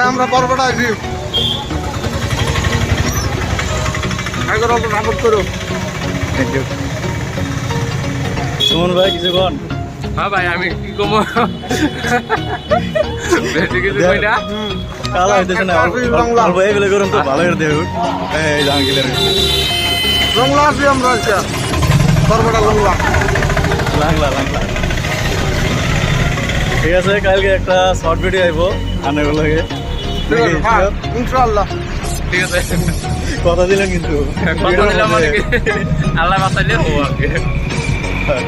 আমরা পর্বটা আসি করো। সুমন ভাই কিছু কন? হ্যাঁ ভাই আমি কি কমো বেশি কিছু কই না। কালা হইতেছে না, অল্প এগুলো করুন তো ভালো করে দেখুন। এই জাহাঙ্গীরের লংলা আসি আমরা আজকে পর্বটা লংলা লাংলা লাংলা। ঠিক আছে, কালকে একটা শর্ট ভিডিও আইব আনেগুলোকে। ইনশাআল্লাহ ঠিক আছে কথা দিলেন কিন্তু কথা দিলাম মানে কি, আল্লাহ বাঁচাইলে হবো আর কি।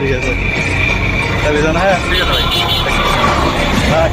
ঠিক আছে তাহলে জানা। হ্যাঁ ঠিক আছে ভাই। বাই।